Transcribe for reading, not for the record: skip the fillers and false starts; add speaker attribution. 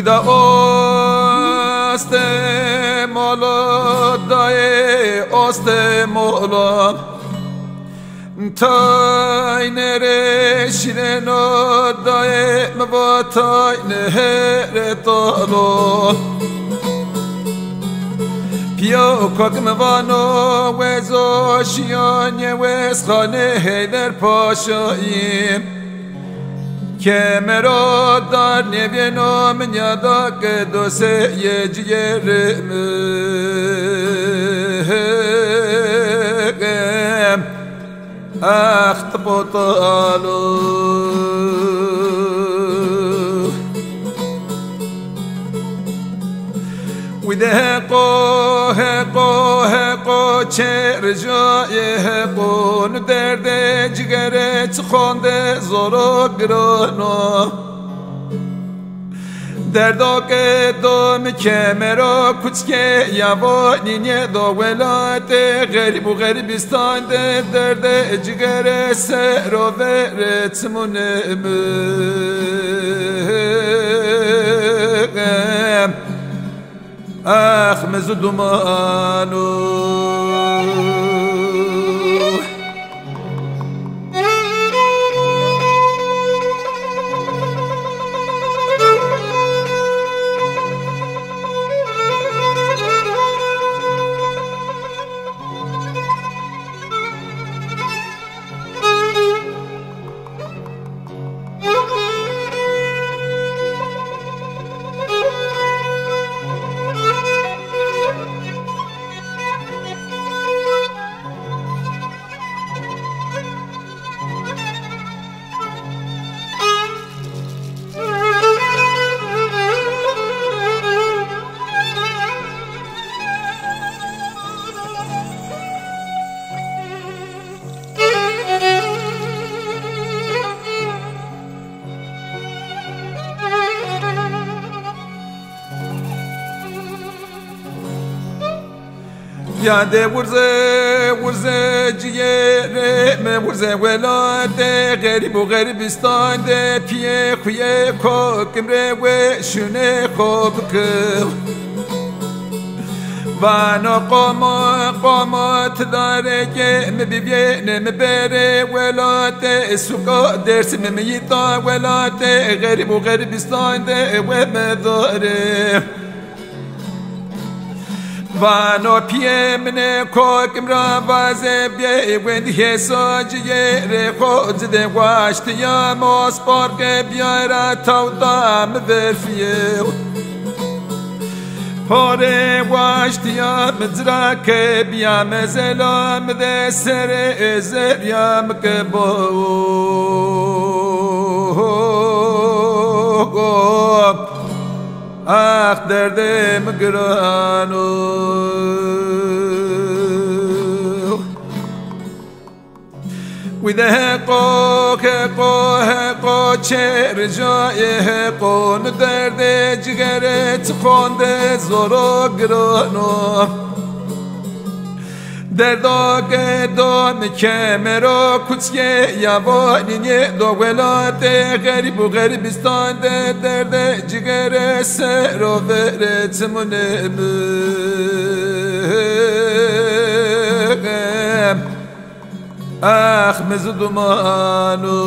Speaker 1: ویدا آسته مالا دای آسته مالا تای نره شیرنو دای مبا تای نهر تالو پیا کاکم وانو وزو شیانه وز خانه هیدر پاشاییم که مرا در نبینم من یادا که دوسه یه جگرم اخت بطالو وده قو چه رجای قو درد جگرت خونده زورو گرانو دردا که دوم که مرا کچکه یوانی دو ولایت غریب و غریبستان درد جگر سر و ورت منم اخ مزو دمانو یاده ورزه جیره ورزه ولاده غریب و غریبستان ده پیه خویه کوکم ره و شونه خوب کل وانا قامات داره که مبیبینه مبره ولاده سوکا درس ممیتا ولاده غریب و غریبستان ده و مداره وانو پیه منه کوکم را وازه بیه وندی حساجیه ره خود ده واشت یا ماسپار که بیاره تاو دام ورفیه پاره واشت یا مزرا که بیا مزلام ده سر ازریم که آخ دردم گرانو ویده قو چه رجای قون درد جگرت خونده زورو گرانو دردا که دوم که مرا کچکه یوانی دو ولایت غریب و غریبستان درد جگر سر و ورت منم اخ مزدمانو